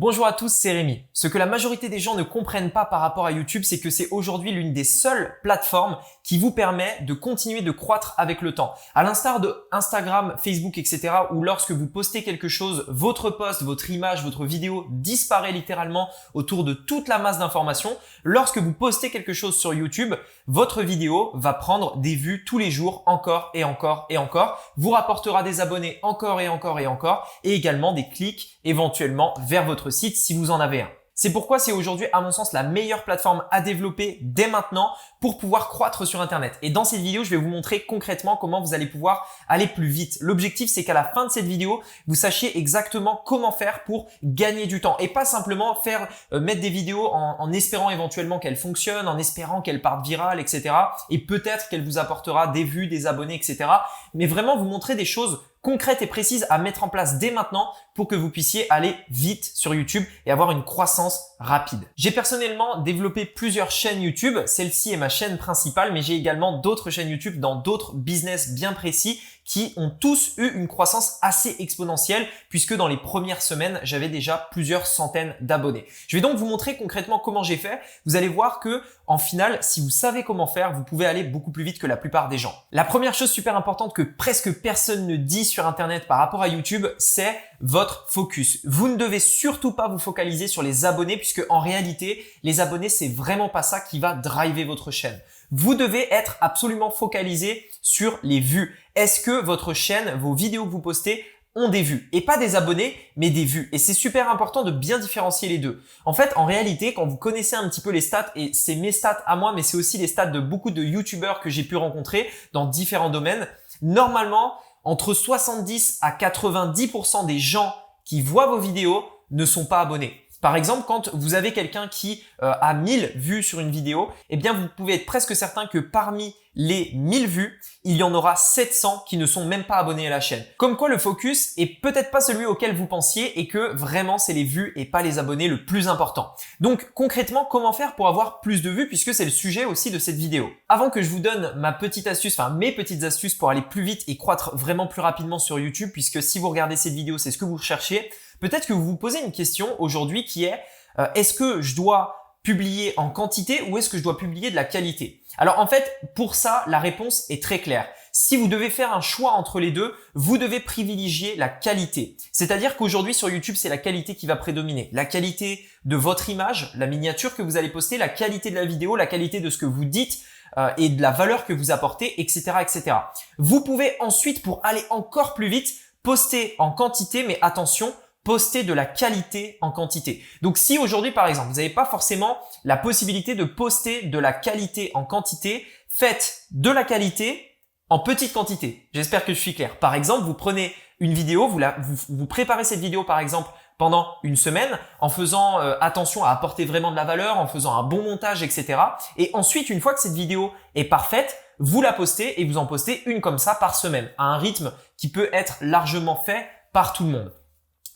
Bonjour à tous, c'est Rémi. Ce que la majorité des gens ne comprennent pas par rapport à YouTube, c'est que c'est aujourd'hui l'une des seules plateformes qui vous permet de continuer de croître avec le temps. À l'instar de Instagram, Facebook, etc., où lorsque vous postez quelque chose, votre post, votre image, votre vidéo disparaît littéralement autour de toute la masse d'informations. Lorsque vous postez quelque chose sur YouTube, votre vidéo va prendre des vues tous les jours, encore et encore et encore, vous rapportera des abonnés encore et encore et encore, et également des clics éventuellement vers votre site si vous en avez un. C'est pourquoi c'est aujourd'hui, à mon sens, la meilleure plateforme à développer dès maintenant pour pouvoir croître sur Internet. Et dans cette vidéo, je vais vous montrer concrètement comment vous allez pouvoir aller plus vite. L'objectif, c'est qu'à la fin de cette vidéo, vous sachiez exactement comment faire pour gagner du temps et pas simplement mettre des vidéos en espérant éventuellement qu'elles fonctionnent, en espérant qu'elles partent virales, etc. Et peut-être qu'elle vous apportera des vues, des abonnés, etc. Mais vraiment vous montrer des choses concrètes et précises à mettre en place dès maintenant pour que vous puissiez aller vite sur YouTube et avoir une croissance rapide. J'ai personnellement développé plusieurs chaînes YouTube. Celle-ci est ma chaîne principale, mais j'ai également d'autres chaînes YouTube dans d'autres business bien précis qui ont tous eu une croissance assez exponentielle puisque dans les premières semaines, j'avais déjà plusieurs centaines d'abonnés. Je vais donc vous montrer concrètement comment j'ai fait. Vous allez voir que en final, si vous savez comment faire, vous pouvez aller beaucoup plus vite que la plupart des gens. La première chose super importante que presque personne ne dit sur Internet par rapport à YouTube, c'est votre focus. Vous ne devez surtout pas vous focaliser sur les abonnés puisque en réalité, les abonnés, c'est vraiment pas ça qui va driver votre chaîne. Vous devez être absolument focalisé sur les vues. Est-ce que votre chaîne, vos vidéos que vous postez ont des vues et pas des abonnés, mais des vues. Et c'est super important de bien différencier les deux. En fait, en réalité, quand vous connaissez un petit peu les stats, et c'est mes stats à moi, mais c'est aussi les stats de beaucoup de YouTubeurs que j'ai pu rencontrer dans différents domaines, normalement, entre 70 à 90% des gens qui voient vos vidéos ne sont pas abonnés. Par exemple, quand vous avez quelqu'un qui a 1000 vues sur une vidéo, eh bien, vous pouvez être presque certain que parmi les 1000 vues, il y en aura 700 qui ne sont même pas abonnés à la chaîne. Comme quoi, le focus est peut-être pas celui auquel vous pensiez et que vraiment, c'est les vues et pas les abonnés le plus important. Donc, concrètement, comment faire pour avoir plus de vues puisque c'est le sujet aussi de cette vidéo. Avant que je vous donne ma petite astuce, enfin mes petites astuces pour aller plus vite et croître vraiment plus rapidement sur YouTube, puisque si vous regardez cette vidéo, c'est ce que vous recherchez, peut-être que vous vous posez une question aujourd'hui qui est est-ce que je dois publier en quantité ou est-ce que je dois publier de la qualité? Alors en fait, pour ça, la réponse est très claire. Si vous devez faire un choix entre les deux, vous devez privilégier la qualité. C'est-à-dire qu'aujourd'hui sur YouTube, c'est la qualité qui va prédominer. La qualité de votre image, la miniature que vous allez poster, la qualité de la vidéo, la qualité de ce que vous dites et de la valeur que vous apportez, etc., etc. Vous pouvez ensuite, pour aller encore plus vite, poster en quantité, mais attention, poster de la qualité en quantité. Donc si aujourd'hui par exemple vous n'avez pas forcément la possibilité de poster de la qualité en quantité, faites de la qualité en petite quantité. J'espère que je suis clair. Par exemple, vous prenez une vidéo, vous préparez cette vidéo par exemple pendant une semaine en faisant attention à apporter vraiment de la valeur, en faisant un bon montage, etc. Et ensuite, une fois que cette vidéo est parfaite, vous la postez et vous en postez une comme ça par semaine à un rythme qui peut être largement fait par tout le monde.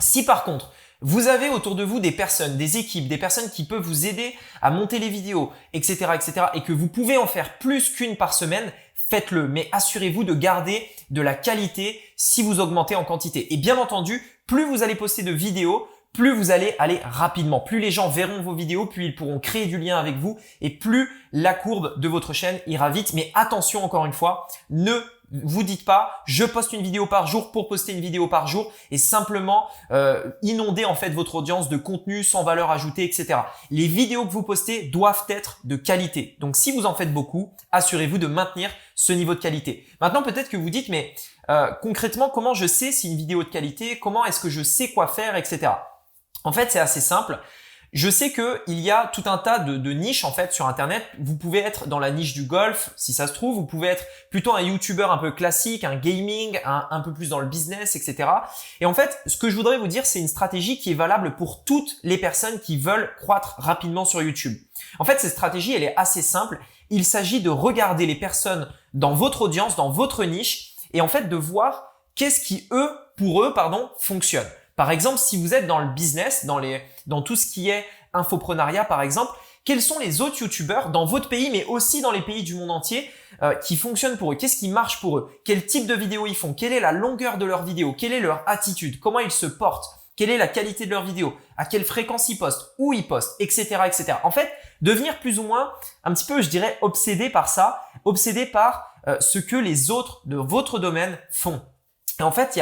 Si par contre, vous avez autour de vous des personnes, des équipes, des personnes qui peuvent vous aider à monter les vidéos, etc., etc., et que vous pouvez en faire plus qu'une par semaine, faites-le. Mais assurez-vous de garder de la qualité si vous augmentez en quantité. Et bien entendu, plus vous allez poster de vidéos, plus vous allez aller rapidement. Plus les gens verront vos vidéos, plus ils pourront créer du lien avec vous et plus la courbe de votre chaîne ira vite. Mais attention, encore une fois, ne vous dites pas je poste une vidéo par jour pour poster une vidéo par jour et simplement inonder en fait votre audience de contenu sans valeur ajoutée, etc. Les vidéos que vous postez doivent être de qualité. Donc si vous en faites beaucoup, assurez-vous de maintenir ce niveau de qualité. Maintenant peut-être que vous dites mais concrètement comment je sais si une vidéo est de qualité, comment est-ce que je sais quoi faire, etc. En fait c'est assez simple. Je sais qu'il y a tout un tas de niches en fait sur Internet. Vous pouvez être dans la niche du golf, si ça se trouve. Vous pouvez être plutôt un YouTuber un peu classique, un gaming, un peu plus dans le business, etc. Et en fait, ce que je voudrais vous dire, c'est une stratégie qui est valable pour toutes les personnes qui veulent croître rapidement sur YouTube. En fait, cette stratégie, elle est assez simple. Il s'agit de regarder les personnes dans votre audience, dans votre niche, et en fait de voir qu'est-ce qui, pour eux, fonctionne. Par exemple, si vous êtes dans le business, dans tout ce qui est infoprenariat par exemple, quels sont les autres youtubeurs dans votre pays mais aussi dans les pays du monde entier qui fonctionnent pour eux? Qu'est-ce qui marche pour eux? Quel type de vidéos ils font? Quelle est la longueur de leurs vidéos? Quelle est leur attitude? Comment ils se portent? quelle est la qualité de leurs vidéos, à quelle fréquence ils postent, où ils postent, etc., etc. En fait, devenir plus ou moins un petit peu, je dirais, obsédé par ça, obsédé par ce que les autres de votre domaine font. Et en fait,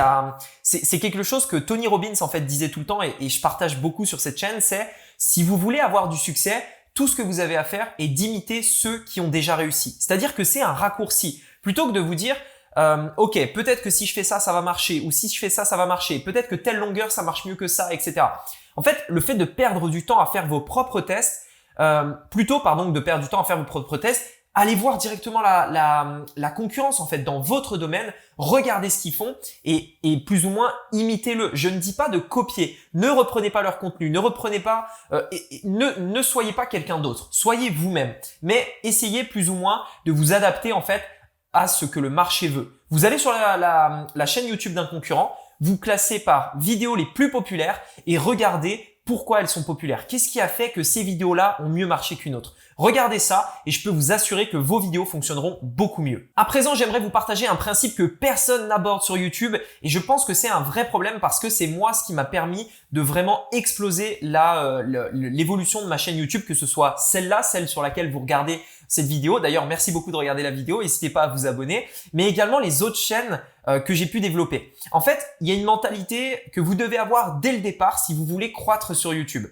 c'est quelque chose que Tony Robbins en fait disait tout le temps et je partage beaucoup sur cette chaîne, c'est si vous voulez avoir du succès, tout ce que vous avez à faire est d'imiter ceux qui ont déjà réussi. C'est-à-dire que c'est un raccourci. Plutôt que de vous dire ok, peut-être que si je fais ça, ça va marcher, ou si je fais ça, ça va marcher, peut-être que telle longueur, ça marche mieux que ça, etc. En fait, le fait de perdre du temps à faire vos propres tests, de perdre du temps à faire vos propres tests, allez voir directement la concurrence en fait dans votre domaine, regardez ce qu'ils font et plus ou moins imitez-le. Je ne dis pas de copier, ne reprenez pas leur contenu, ne reprenez pas, ne soyez pas quelqu'un d'autre, soyez vous-même, mais essayez plus ou moins de vous adapter en fait à ce que le marché veut. Vous allez sur la chaîne YouTube d'un concurrent, vous classez par vidéos les plus populaires et regardez pourquoi elles sont populaires. Qu'est-ce qui a fait que ces vidéos-là ont mieux marché qu'une autre? Regardez ça et je peux vous assurer que vos vidéos fonctionneront beaucoup mieux. À présent, j'aimerais vous partager un principe que personne n'aborde sur YouTube et je pense que c'est un vrai problème parce que c'est moi ce qui m'a permis de vraiment exploser l'évolution de ma chaîne YouTube, que ce soit celle-là, celle sur laquelle vous regardez cette vidéo. D'ailleurs, merci beaucoup de regarder la vidéo. N'hésitez pas à vous abonner, mais également les autres chaînes que j'ai pu développer. En fait, il y a une mentalité que vous devez avoir dès le départ si vous voulez croître sur YouTube.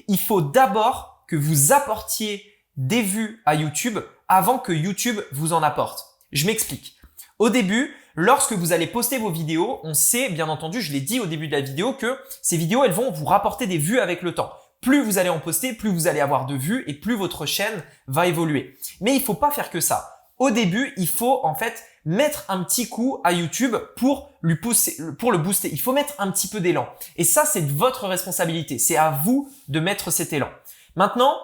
Il faut d'abord que vous apportiez des vues à YouTube avant que YouTube vous en apporte. Je m'explique. Au début, lorsque vous allez poster vos vidéos, on sait, bien entendu, je l'ai dit au début de la vidéo, que ces vidéos, elles vont vous rapporter des vues avec le temps. Plus vous allez en poster, plus vous allez avoir de vues et plus votre chaîne va évoluer. Mais il faut pas faire que ça. Au début, il faut en fait mettre un petit coup à YouTube pour le booster. Il faut mettre un petit peu d'élan. Et ça, c'est de votre responsabilité. C'est à vous de mettre cet élan. Maintenant,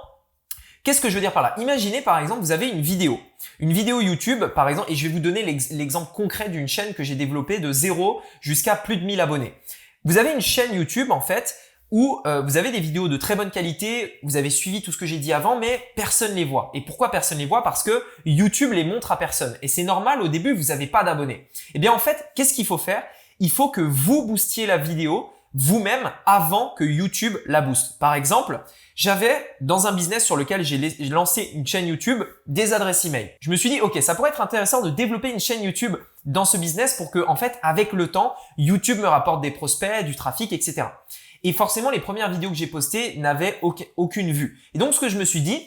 qu'est-ce que je veux dire par là? Imaginez par exemple, vous avez une vidéo YouTube par exemple, et je vais vous donner l'exemple concret d'une chaîne que j'ai développée de 0 jusqu'à plus de 1000 abonnés. Vous avez une chaîne YouTube en fait où vous avez des vidéos de très bonne qualité, vous avez suivi tout ce que j'ai dit avant, mais personne les voit. Et pourquoi personne les voit? Parce que YouTube les montre à personne. Et c'est normal, au début, vous n'avez pas d'abonnés. Eh bien en fait, qu'est-ce qu'il faut faire? Il faut que vous boostiez la vidéo vous-même avant que YouTube la booste. Par exemple, j'avais dans un business sur lequel j'ai lancé une chaîne YouTube des adresses email. Je me suis dit, ok, ça pourrait être intéressant de développer une chaîne YouTube dans ce business pour que, en fait, avec le temps, YouTube me rapporte des prospects, du trafic, etc. Et forcément, les premières vidéos que j'ai postées n'avaient aucune vue. Et donc, ce que je me suis dit,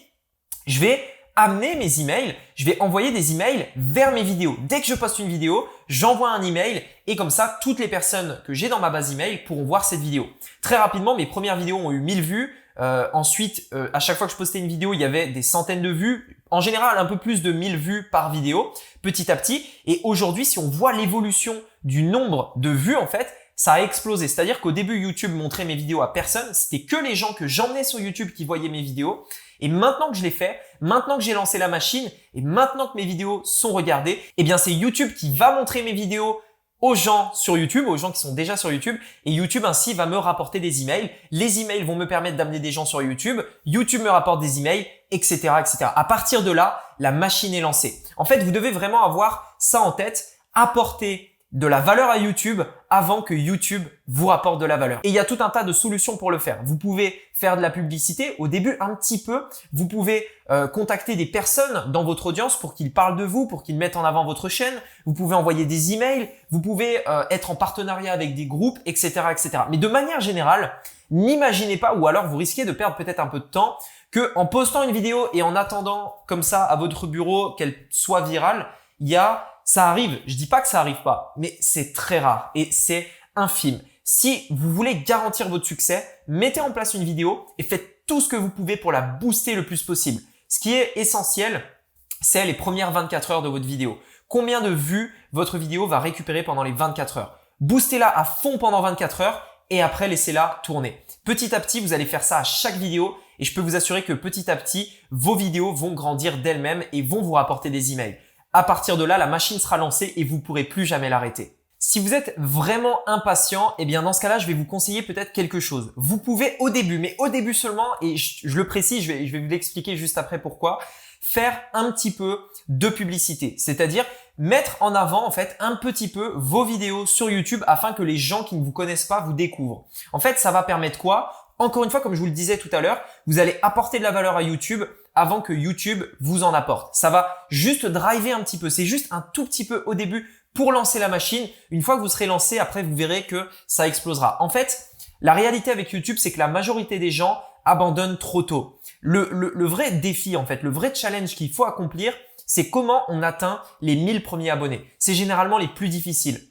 je vais amener mes emails, je vais envoyer des emails vers mes vidéos. Dès que je poste une vidéo, j'envoie un email et comme ça, toutes les personnes que j'ai dans ma base email pourront voir cette vidéo. Très rapidement, mes premières vidéos ont eu 1000 vues. Ensuite, à chaque fois que je postais une vidéo, il y avait des centaines de vues. En général, un peu plus de 1000 vues par vidéo, petit à petit. Et aujourd'hui, si on voit l'évolution du nombre de vues, en fait, ça a explosé. C'est-à-dire qu'au début, YouTube montrait mes vidéos à personne. C'était que les gens que j'emmenais sur YouTube qui voyaient mes vidéos. Et maintenant que je l'ai fait, maintenant que j'ai lancé la machine et maintenant que mes vidéos sont regardées, eh bien, c'est YouTube qui va montrer mes vidéos aux gens sur YouTube, aux gens qui sont déjà sur YouTube, et YouTube ainsi va me rapporter des emails. Les emails vont me permettre d'amener des gens sur YouTube. YouTube me rapporte des emails, etc., etc. À partir de là, la machine est lancée. En fait, vous devez vraiment avoir ça en tête, apporter de la valeur à YouTube avant que YouTube vous rapporte de la valeur. Et il y a tout un tas de solutions pour le faire. Vous pouvez faire de la publicité au début un petit peu. Vous pouvez contacter des personnes dans votre audience pour qu'ils parlent de vous, pour qu'ils mettent en avant votre chaîne. Vous pouvez envoyer des emails. Vous pouvez être en partenariat avec des groupes, etc., etc. Mais de manière générale, n'imaginez pas, ou alors vous risquez de perdre peut-être un peu de temps, que en postant une vidéo et en attendant comme ça à votre bureau qu'elle soit virale, ça arrive, je dis pas que ça arrive pas, mais c'est très rare et c'est infime. Si vous voulez garantir votre succès, mettez en place une vidéo et faites tout ce que vous pouvez pour la booster le plus possible. Ce qui est essentiel, c'est les premières 24 heures de votre vidéo. Combien de vues votre vidéo va récupérer pendant les 24 heures? Boostez-la à fond pendant 24 heures et après laissez-la tourner. Petit à petit, vous allez faire ça à chaque vidéo et je peux vous assurer que petit à petit, vos vidéos vont grandir d'elles-mêmes et vont vous rapporter des emails. À partir de là, la machine sera lancée et vous ne pourrez plus jamais l'arrêter. Si vous êtes vraiment impatient, eh bien dans ce cas-là, je vais vous conseiller peut-être quelque chose. Vous pouvez au début, mais au début seulement, et je le précise, je vais vous l'expliquer juste après pourquoi, faire un petit peu de publicité. C'est-à-dire mettre en avant en fait un petit peu vos vidéos sur YouTube afin que les gens qui ne vous connaissent pas vous découvrent. En fait, ça va permettre quoi? Encore une fois, comme je vous le disais tout à l'heure, vous allez apporter de la valeur à YouTube avant que YouTube vous en apporte. Ça va juste driver un petit peu. C'est juste un tout petit peu au début pour lancer la machine. Une fois que vous serez lancé, après, vous verrez que ça explosera. En fait, la réalité avec YouTube, c'est que la majorité des gens abandonnent trop tôt. Le vrai défi, en fait, le vrai challenge qu'il faut accomplir, c'est comment on atteint les 1000 premiers abonnés. C'est généralement les plus difficiles.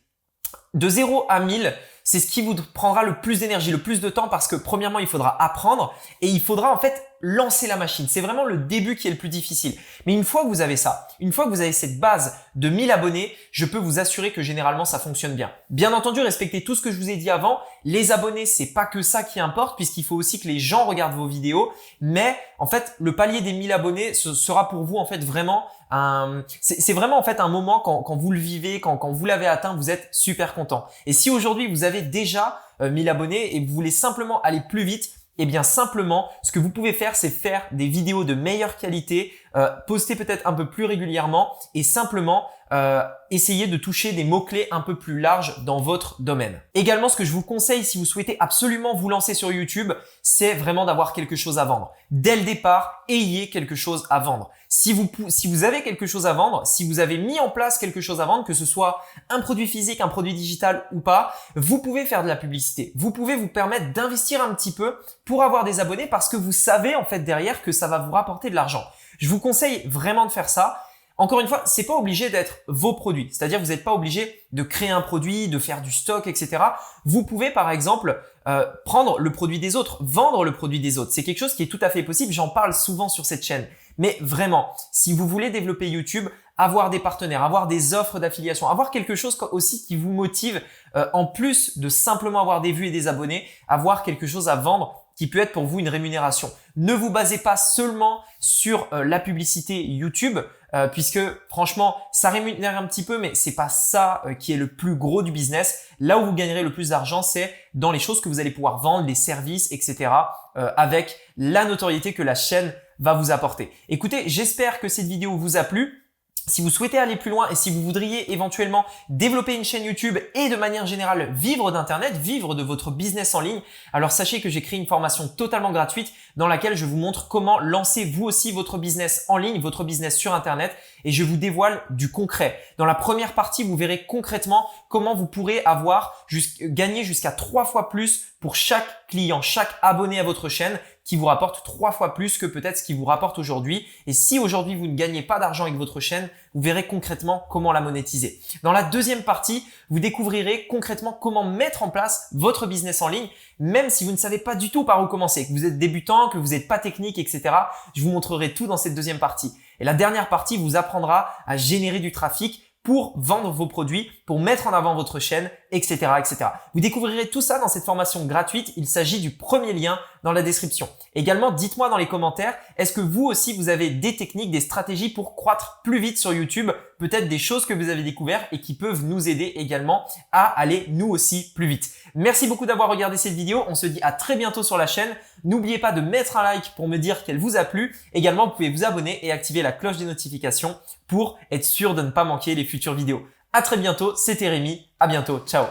De 0 à 1000, c'est ce qui vous prendra le plus d'énergie, le plus de temps parce que premièrement, il faudra apprendre et il faudra en fait lancer la machine. C'est vraiment le début qui est le plus difficile. Mais une fois que vous avez ça, une fois que vous avez cette base de 1000 abonnés, je peux vous assurer que généralement, ça fonctionne bien. Bien entendu, respectez tout ce que je vous ai dit avant. Les abonnés, c'est pas que ça qui importe puisqu'il faut aussi que les gens regardent vos vidéos. Mais en fait, le palier des 1000 abonnés, ce sera pour vous en fait vraiment c'est vraiment en fait un moment quand vous le vivez, quand vous l'avez atteint, vous êtes super content. Et si aujourd'hui vous avez déjà 1000 abonnés et vous voulez simplement aller plus vite, eh bien simplement, ce que vous pouvez faire, c'est faire des vidéos de meilleure qualité, poster peut-être un peu plus régulièrement et simplement essayer de toucher des mots-clés un peu plus larges dans votre domaine. Également, ce que je vous conseille si vous souhaitez absolument vous lancer sur YouTube, c'est vraiment d'avoir quelque chose à vendre. Dès le départ, ayez quelque chose à vendre. Si vous avez quelque chose à vendre, si vous avez mis en place quelque chose à vendre, que ce soit un produit physique, un produit digital ou pas, vous pouvez faire de la publicité. Vous pouvez vous permettre d'investir un petit peu pour avoir des abonnés parce que vous savez en fait derrière que ça va vous rapporter de l'argent. Je vous conseille vraiment de faire ça. Encore une fois, c'est pas obligé d'être vos produits. C'est-à-dire, vous n'êtes pas obligé de créer un produit, de faire du stock, etc. Vous pouvez, par exemple, prendre le produit des autres, vendre le produit des autres. C'est quelque chose qui est tout à fait possible. J'en parle souvent sur cette chaîne. Mais vraiment, si vous voulez développer YouTube, avoir des partenaires, avoir des offres d'affiliation, avoir quelque chose aussi qui vous motive, en plus de simplement avoir des vues et des abonnés, avoir quelque chose à vendre qui peut être pour vous une rémunération. Ne vous basez pas seulement sur la publicité YouTube, puisque franchement, ça rémunère un petit peu, mais c'est pas ça qui est le plus gros du business. Là où vous gagnerez le plus d'argent, c'est dans les choses que vous allez pouvoir vendre, les services, etc. Avec la notoriété que la chaîne va vous apporter. Écoutez, j'espère que cette vidéo vous a plu. Si vous souhaitez aller plus loin et si vous voudriez éventuellement développer une chaîne YouTube et de manière générale vivre d'Internet, vivre de votre business en ligne, alors sachez que j'ai créé une formation totalement gratuite dans laquelle je vous montre comment lancer vous aussi votre business en ligne, votre business sur Internet et je vous dévoile du concret. Dans la première partie, vous verrez concrètement comment vous pourrez gagner jusqu'à 3 fois plus pour chaque client, chaque abonné à votre chaîne qui vous rapporte 3 fois plus que peut-être ce qui vous rapporte aujourd'hui. Et si aujourd'hui vous ne gagnez pas d'argent avec votre chaîne, vous verrez concrètement comment la monétiser. Dans la deuxième partie, vous découvrirez concrètement comment mettre en place votre business en ligne, même si vous ne savez pas du tout par où commencer, que vous êtes débutant, que vous n'êtes pas technique, etc. Je vous montrerai tout dans cette deuxième partie. Et la dernière partie vous apprendra à générer du trafic pour vendre vos produits, pour mettre en avant votre chaîne, etc., etc. Vous découvrirez tout ça dans cette formation gratuite. Il s'agit du premier lien dans la description. Également, dites-moi dans les commentaires, est-ce que vous aussi, vous avez des techniques, des stratégies pour croître plus vite sur YouTube? Peut-être des choses que vous avez découvertes et qui peuvent nous aider également à aller nous aussi plus vite. Merci beaucoup d'avoir regardé cette vidéo. On se dit à très bientôt sur la chaîne. N'oubliez pas de mettre un like pour me dire qu'elle vous a plu. Également, vous pouvez vous abonner et activer la cloche des notifications pour être sûr de ne pas manquer les futures vidéos. À très bientôt, c'était Rémi. À bientôt. Ciao.